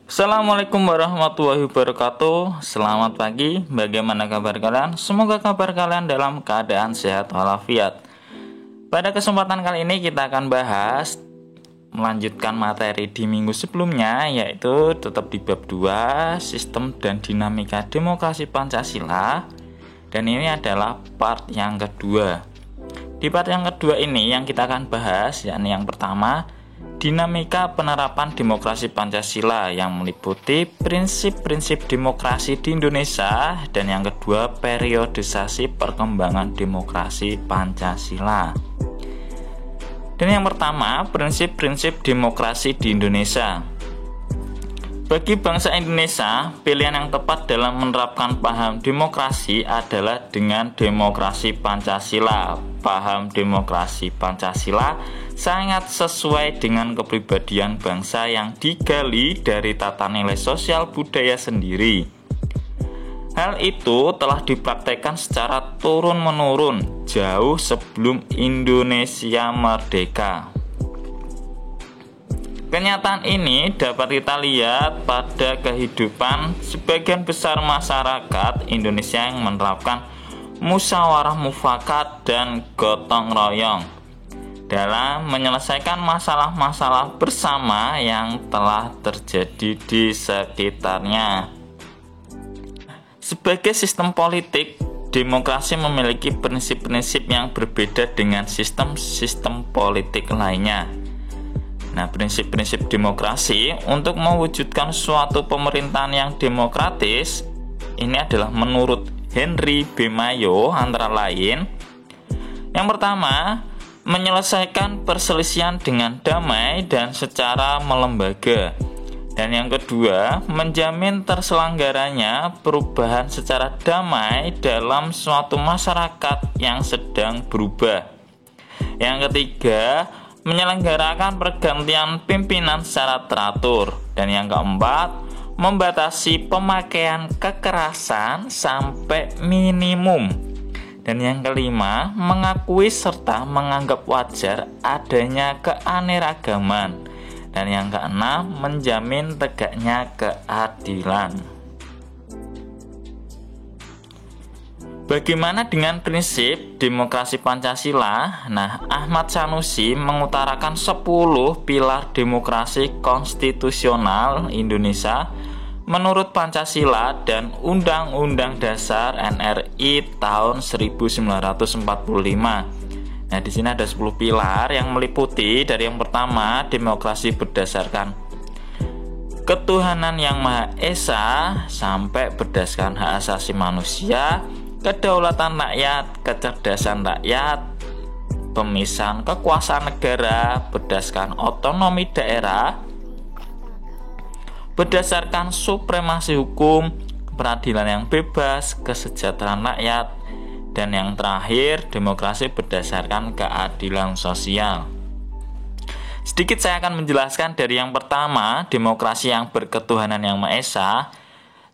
Assalamualaikum warahmatullahi wabarakatuh. Selamat pagi, bagaimana kabar kalian? Semoga kabar kalian dalam keadaan sehat walafiat. Pada kesempatan kali ini kita akan bahas melanjutkan materi di minggu sebelumnya, yaitu tetap di bab 2, sistem dan dinamika demokrasi Pancasila. Dan ini adalah part yang kedua. Di part yang kedua ini yang kita akan bahas, yakni yang pertama, dinamika penerapan demokrasi Pancasila yang meliputi prinsip-prinsip demokrasi di Indonesia, dan yang kedua periodisasi perkembangan demokrasi Pancasila. Dan yang pertama, prinsip-prinsip demokrasi di Indonesia. Bagi bangsa Indonesia, pilihan yang tepat dalam menerapkan paham demokrasi adalah dengan demokrasi Pancasila. Paham demokrasi Pancasila sangat sesuai dengan kepribadian bangsa yang digali dari tata nilai sosial budaya sendiri. Hal itu telah dipraktekkan secara turun-menurun jauh sebelum Indonesia merdeka. Kenyataan ini dapat kita lihat pada kehidupan sebagian besar masyarakat Indonesia yang menerapkan musyawarah mufakat dan gotong royong dalam menyelesaikan masalah-masalah bersama yang telah terjadi di sekitarnya. Sebagai sistem politik, demokrasi memiliki prinsip-prinsip yang berbeda dengan sistem-sistem politik lainnya. Nah, prinsip-prinsip demokrasi untuk mewujudkan suatu pemerintahan yang demokratis ini adalah menurut Henry B. Mayo antara lain: yang pertama, menyelesaikan perselisihan dengan damai dan secara melembaga. Dan yang kedua, menjamin terselenggaranya perubahan secara damai dalam suatu masyarakat yang sedang berubah. Yang ketiga, menyelenggarakan pergantian pimpinan secara teratur. Dan yang keempat, membatasi pemakaian kekerasan sampai minimum. Dan yang kelima, mengakui serta menganggap wajar adanya keanekaragaman. Dan yang keenam, menjamin tegaknya keadilan. Bagaimana dengan prinsip demokrasi Pancasila? Nah, Ahmad Sanusi mengutarakan 10 pilar demokrasi konstitusional Indonesia menurut Pancasila dan Undang-Undang Dasar NRI tahun 1945. Nah, di sini ada 10 pilar yang meliputi dari yang pertama, demokrasi berdasarkan ketuhanan yang Maha Esa sampai berdasarkan hak asasi manusia, kedaulatan rakyat, kecerdasan rakyat, pemisahan kekuasaan negara berdasarkan otonomi daerah, berdasarkan supremasi hukum, peradilan yang bebas, kesejahteraan rakyat, dan yang terakhir, demokrasi berdasarkan keadilan sosial. Sedikit saya akan menjelaskan dari yang pertama, demokrasi yang berketuhanan yang Maha Esa.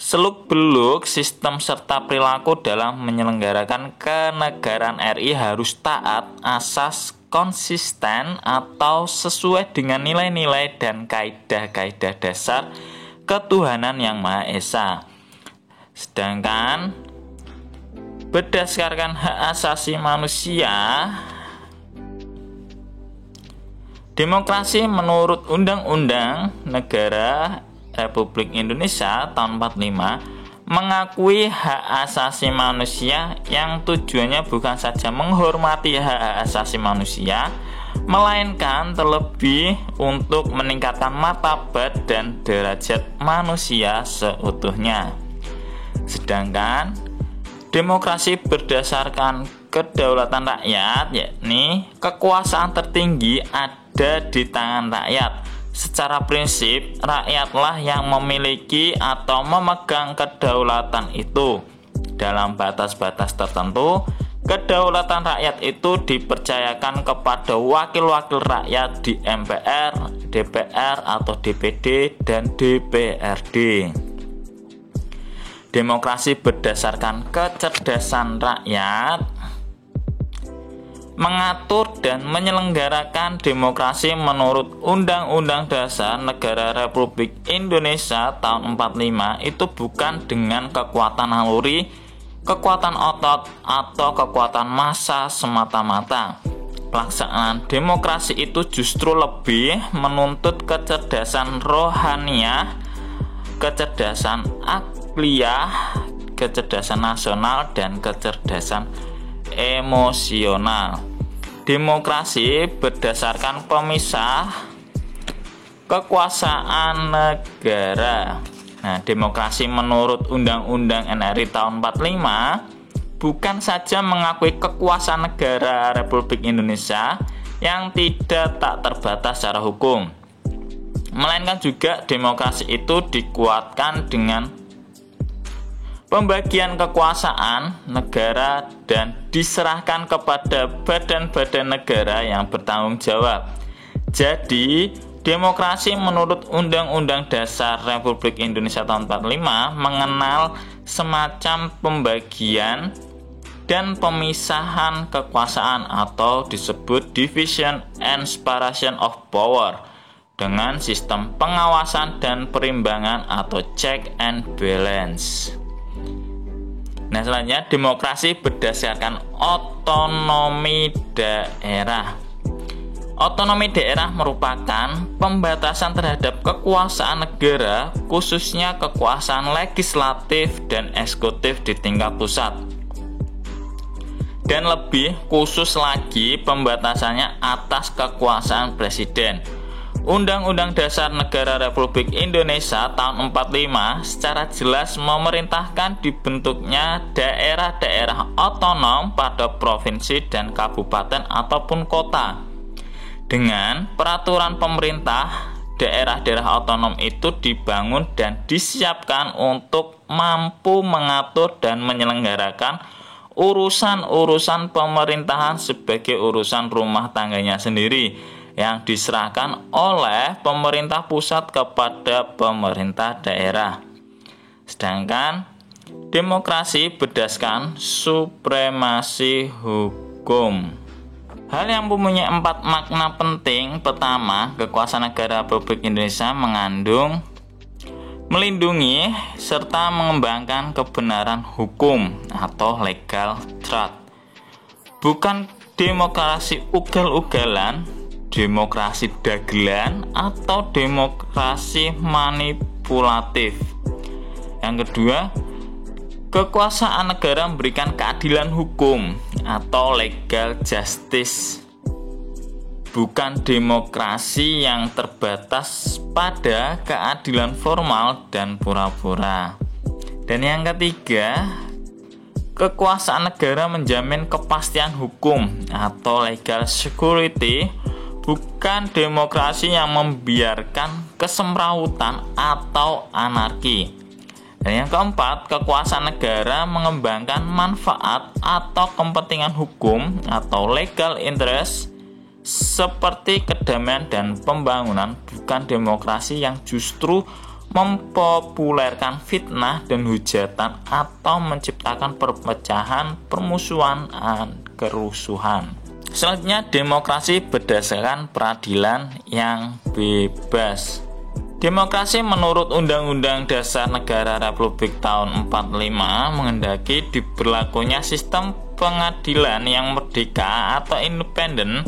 Seluk-beluk sistem serta perilaku dalam menyelenggarakan kenegaraan RI harus taat asas, konsisten atau sesuai dengan nilai-nilai dan kaidah-kaidah dasar ketuhanan yang Maha Esa. Sedangkan berdasarkan hak asasi manusia, demokrasi menurut Undang-Undang Negara Republik Indonesia tahun 45 mengakui hak asasi manusia yang tujuannya bukan saja menghormati hak asasi manusia, melainkan terlebih untuk meningkatkan martabat dan derajat manusia seutuhnya. Sedangkan demokrasi berdasarkan kedaulatan rakyat, yakni kekuasaan tertinggi ada di tangan rakyat. Secara prinsip, rakyatlah yang memiliki atau memegang kedaulatan itu. Dalam batas-batas tertentu, kedaulatan rakyat itu dipercayakan kepada wakil-wakil rakyat di MPR, DPR atau DPD, dan DPRD. Demokrasi berdasarkan kecerdasan rakyat mengatur dan menyelenggarakan demokrasi menurut Undang-Undang Dasar Negara Republik Indonesia tahun 45 itu bukan dengan kekuatan naluri, kekuatan otot, atau kekuatan massa semata-mata. Pelaksanaan demokrasi itu justru lebih menuntut kecerdasan rohaniah, kecerdasan akliyah, kecerdasan nasional, dan kecerdasan emosional. Demokrasi berdasarkan pemisah kekuasaan negara. Nah, demokrasi menurut Undang-Undang NRI tahun 45 bukan saja mengakui kekuasaan negara Republik Indonesia yang tak terbatas secara hukum, melainkan juga demokrasi itu dikuatkan dengan pembagian kekuasaan negara dan diserahkan kepada badan-badan negara yang bertanggung jawab. Jadi, demokrasi menurut Undang-Undang Dasar Republik Indonesia tahun 45 mengenal semacam pembagian dan pemisahan kekuasaan atau disebut division and separation of power dengan sistem pengawasan dan perimbangan atau check and balance. Nah, selanjutnya demokrasi berdasarkan otonomi daerah. Otonomi daerah merupakan pembatasan terhadap kekuasaan negara, khususnya kekuasaan legislatif dan eksekutif di tingkat pusat. Dan lebih khusus lagi pembatasannya atas kekuasaan presiden. Undang-Undang Dasar Negara Republik Indonesia tahun 45 secara jelas memerintahkan dibentuknya daerah-daerah otonom pada provinsi dan kabupaten ataupun kota. Dengan peraturan pemerintah, daerah-daerah otonom itu dibangun dan disiapkan untuk mampu mengatur dan menyelenggarakan urusan-urusan pemerintahan sebagai urusan rumah tangganya sendiri, yang diserahkan oleh pemerintah pusat kepada pemerintah daerah. Sedangkan demokrasi berdasarkan supremasi hukum. Hal yang mempunyai 4 makna penting. Pertama, kekuasaan negara Republik Indonesia mengandung melindungi serta mengembangkan kebenaran hukum atau legal truth. Bukan demokrasi ugal-ugalan, demokrasi dagelan, atau demokrasi manipulatif. Yang kedua, kekuasaan negara memberikan keadilan hukum atau legal justice, bukan demokrasi yang terbatas pada keadilan formal dan pura-pura. Dan yang ketiga, kekuasaan negara menjamin kepastian hukum atau legal security, bukan demokrasi yang membiarkan kesemrawutan atau anarki. Dan yang keempat, kekuasaan negara mengembangkan manfaat atau kepentingan hukum atau legal interest seperti kedamaian dan pembangunan, bukan demokrasi yang justru mempopulerkan fitnah dan hujatan atau menciptakan perpecahan, permusuhan, dan kerusuhan. Selanjutnya, demokrasi berdasarkan peradilan yang bebas. Demokrasi menurut Undang-Undang Dasar Negara Republik tahun 45 menghendaki diberlakunya sistem pengadilan yang merdeka atau independen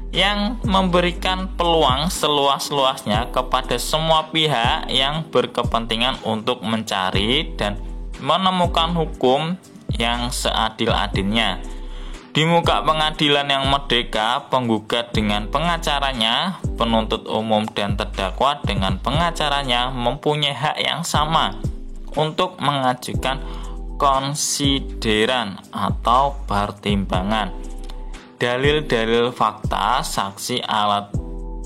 yang memberikan peluang seluas-luasnya kepada semua pihak yang berkepentingan untuk mencari dan menemukan hukum yang seadil-adilnya. Di muka pengadilan yang merdeka, penggugat dengan pengacaranya, penuntut umum dan terdakwa dengan pengacaranya mempunyai hak yang sama untuk mengajukan konsideran atau pertimbangan, dalil-dalil fakta, saksi, alat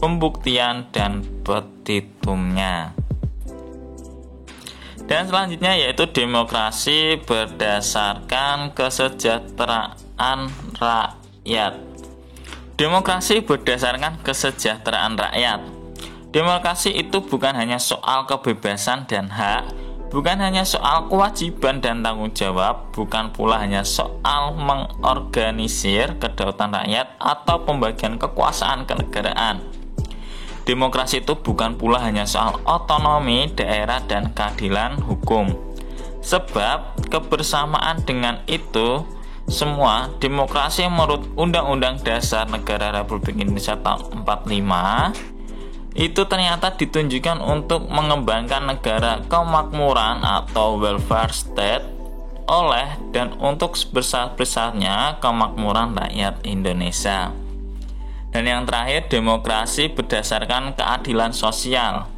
pembuktian, dan petitumnya. Dan selanjutnya yaitu demokrasi berdasarkan kesejahteraan rakyat. Demokrasi berdasarkan kesejahteraan rakyat. Demokrasi itu bukan hanya soal kebebasan dan hak, Bukan hanya soal kewajiban dan tanggung jawab, bukan pula hanya soal mengorganisir kedaulatan rakyat atau pembagian kekuasaan kenegaraan. Demokrasi itu bukan pula hanya soal otonomi daerah dan keadilan hukum. Sebab kebersamaan dengan itu semua, demokrasi menurut Undang-Undang Dasar Negara Republik Indonesia tahun 45 itu ternyata ditunjukkan untuk mengembangkan negara kemakmuran atau welfare state oleh dan untuk sebesar-besarnya kemakmuran rakyat Indonesia. Dan yang terakhir, demokrasi berdasarkan keadilan sosial.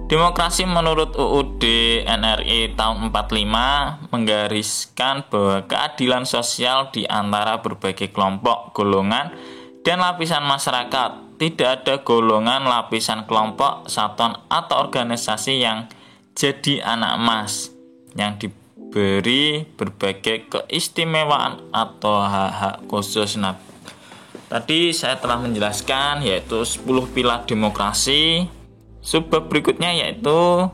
Demokrasi menurut UUD NRI tahun 45 menggariskan bahwa keadilan sosial di antara berbagai kelompok, golongan, dan lapisan masyarakat. Tidak ada golongan, lapisan, kelompok, satuan, atau organisasi yang jadi anak emas yang diberi berbagai keistimewaan atau hak-hak khusus. Nah, tadi saya telah menjelaskan yaitu 10 pilar demokrasi. Subbab berikutnya yaitu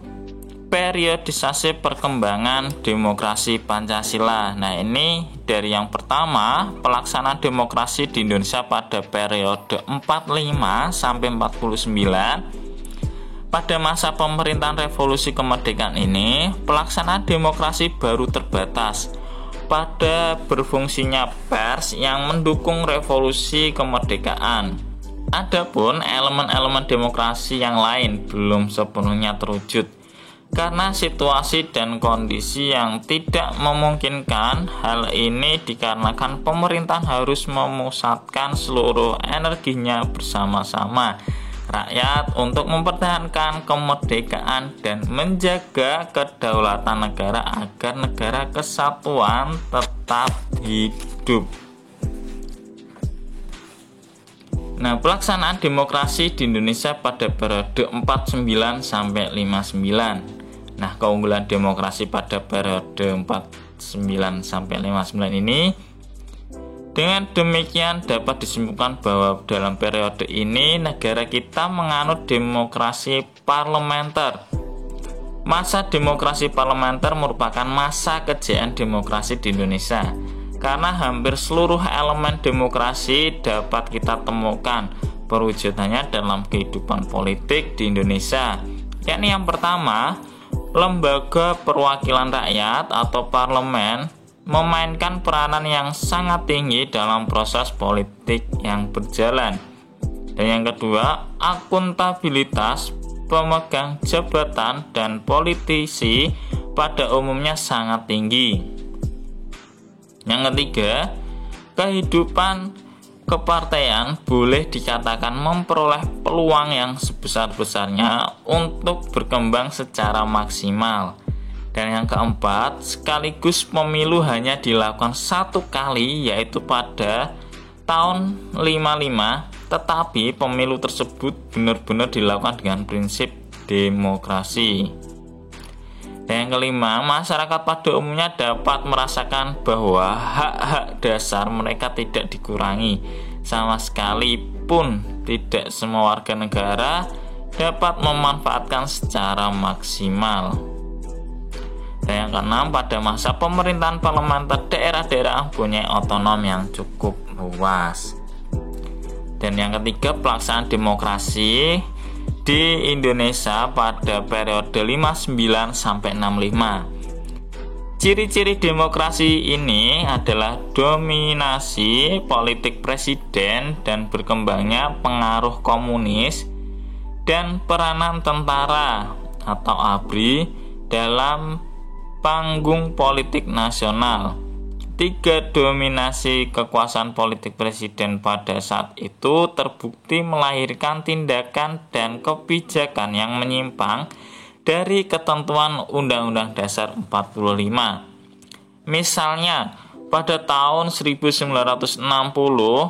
periodisasi perkembangan demokrasi Pancasila. Nah, ini dari yang pertama, pelaksanaan demokrasi di Indonesia pada periode 45 sampai 49. Pada masa pemerintahan revolusi kemerdekaan ini, pelaksanaan demokrasi baru terbatas pada berfungsinya pers yang mendukung revolusi kemerdekaan. Adapun elemen-elemen demokrasi yang lain belum sepenuhnya terwujud karena situasi dan kondisi yang tidak memungkinkan. Hal ini dikarenakan pemerintah harus memusatkan seluruh energinya bersama-sama rakyat untuk mempertahankan kemerdekaan dan menjaga kedaulatan negara agar negara kesatuan tetap hidup. Nah, pelaksanaan demokrasi di Indonesia pada periode 49 sampai 59. Nah, keunggulan demokrasi pada periode 49 sampai 59 ini dengan demikian dapat disimpulkan bahwa dalam periode ini negara kita menganut demokrasi parlementer. Masa demokrasi parlementer merupakan masa kejayaan demokrasi di Indonesia. Karena hampir seluruh elemen demokrasi dapat kita temukan perwujudannya dalam kehidupan politik di Indonesia. Yakni yang pertama, lembaga perwakilan rakyat atau parlemen memainkan peranan yang sangat tinggi dalam proses politik yang berjalan. Dan yang kedua, akuntabilitas pemegang jabatan dan politisi pada umumnya sangat tinggi. Yang ketiga, kehidupan kepartaian boleh dikatakan memperoleh peluang yang sebesar-besarnya untuk berkembang secara maksimal. Dan yang keempat, sekaligus pemilu hanya dilakukan satu kali, yaitu pada tahun 55, tetapi pemilu tersebut benar-benar dilakukan dengan prinsip demokrasi. Dan yang kelima, masyarakat pada umumnya dapat merasakan bahwa hak-hak dasar mereka tidak dikurangi. Sama sekali pun tidak semua warga negara dapat memanfaatkan secara maksimal. Dan yang keenam, pada masa pemerintahan parlementer daerah-daerah mempunyai otonom yang cukup luas. Dan yang ketiga, pelaksanaan demokrasi di Indonesia pada periode 59 sampai 65. Ciri-ciri demokrasi ini adalah dominasi politik presiden dan berkembangnya pengaruh komunis dan peranan tentara atau ABRI dalam panggung politik nasional. 3 dominasi kekuasaan politik presiden pada saat itu terbukti melahirkan tindakan dan kebijakan yang menyimpang dari ketentuan Undang-Undang Dasar 45. Misalnya, pada tahun 1960,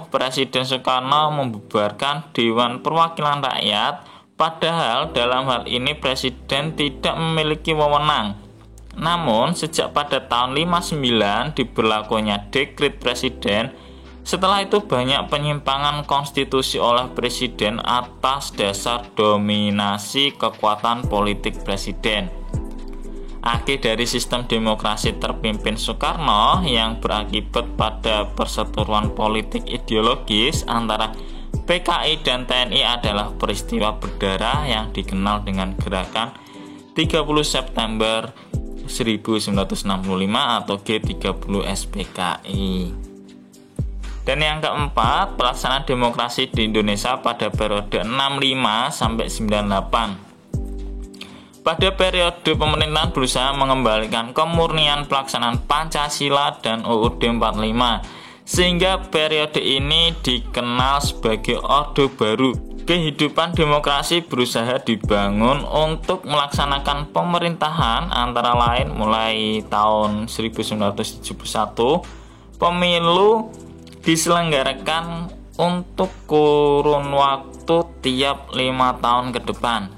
Presiden Soekarno membubarkan Dewan Perwakilan Rakyat, padahal dalam hal ini Presiden tidak memiliki wewenang. Namun, sejak pada tahun 59 diberlakunya dekret presiden, setelah itu banyak penyimpangan konstitusi oleh presiden atas dasar dominasi kekuatan politik presiden. Akhir dari sistem demokrasi terpimpin Soekarno yang berakibat pada perseteruan politik ideologis antara PKI dan TNI adalah peristiwa berdarah yang dikenal dengan gerakan 30 September 1965 atau G30 SPKI. Dan yang keempat, pelaksanaan demokrasi di Indonesia pada periode 65 sampai 98. Pada periode pemerintahan berusaha mengembalikan kemurnian pelaksanaan Pancasila dan UUD 45, sehingga periode ini dikenal sebagai Orde Baru. Kehidupan demokrasi berusaha dibangun untuk melaksanakan pemerintahan, antara lain mulai tahun 1971, pemilu diselenggarakan untuk kurun waktu tiap 5 tahun ke depan.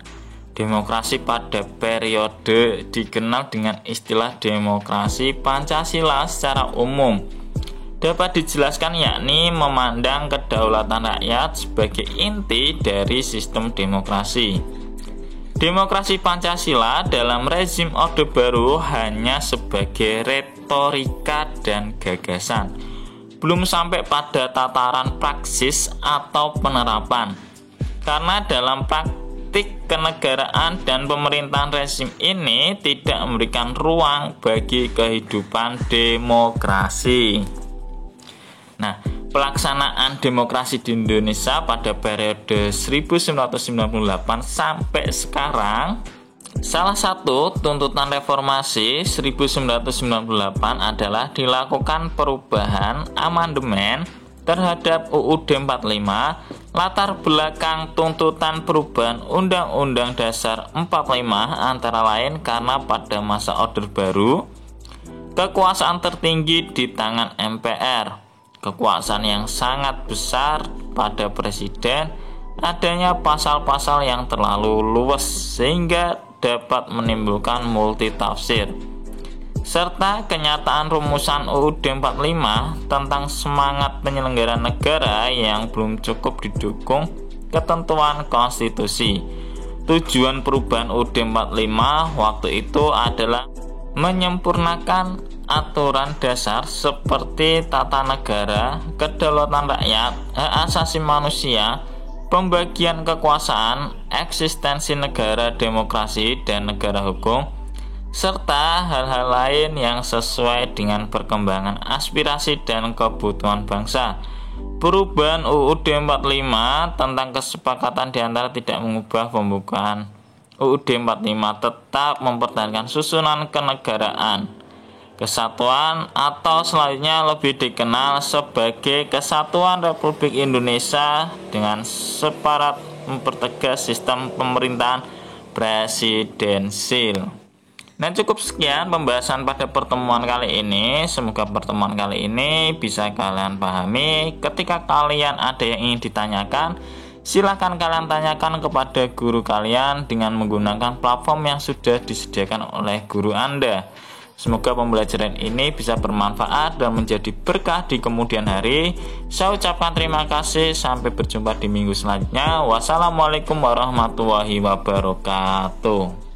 Demokrasi pada periode dikenal dengan istilah demokrasi Pancasila secara umum. Dapat dijelaskan yakni memandang kedaulatan rakyat sebagai inti dari sistem demokrasi. Demokrasi Pancasila dalam rezim Orde Baru hanya sebagai retorika dan gagasan, belum sampai pada tataran praksis atau penerapan. Karena dalam praktik kenegaraan dan pemerintahan rezim ini tidak memberikan ruang bagi kehidupan demokrasi. Nah, pelaksanaan demokrasi di Indonesia pada periode 1998 sampai sekarang, salah satu tuntutan reformasi 1998 adalah dilakukan perubahan amandemen terhadap UUD 45. Latar belakang tuntutan perubahan Undang-Undang Dasar 45 antara lain karena pada masa Orde Baru, kekuasaan tertinggi di tangan MPR, kekuasaan yang sangat besar pada presiden, adanya pasal-pasal yang terlalu luas sehingga dapat menimbulkan multitafsir, serta kenyataan rumusan UUD 45 tentang semangat penyelenggaraan negara yang belum cukup didukung ketentuan konstitusi. Tujuan perubahan UUD 45 waktu itu adalah menyempurnakan aturan dasar seperti tata negara, kedaulatan rakyat, hak asasi manusia, pembagian kekuasaan, eksistensi negara demokrasi dan negara hukum, serta hal-hal lain yang sesuai dengan perkembangan aspirasi dan kebutuhan bangsa. Perubahan UUD 45 tentang kesepakatan di antara tidak mengubah pembukaan UUD 45 tetap mempertahankan susunan kenegaraan, kesatuan atau selanjutnya lebih dikenal sebagai Kesatuan Republik Indonesia dengan separat mempertegas sistem pemerintahan presidensil. Nah, cukup sekian pembahasan pada pertemuan kali ini. Semoga pertemuan kali ini bisa kalian pahami. Ketika kalian ada yang ingin ditanyakan, silakan kalian tanyakan kepada guru kalian dengan menggunakan platform yang sudah disediakan oleh guru Anda. Semoga pembelajaran ini bisa bermanfaat dan menjadi berkah di kemudian hari. Saya ucapkan terima kasih. Sampai berjumpa di minggu selanjutnya. Wassalamualaikum warahmatullahi wabarakatuh.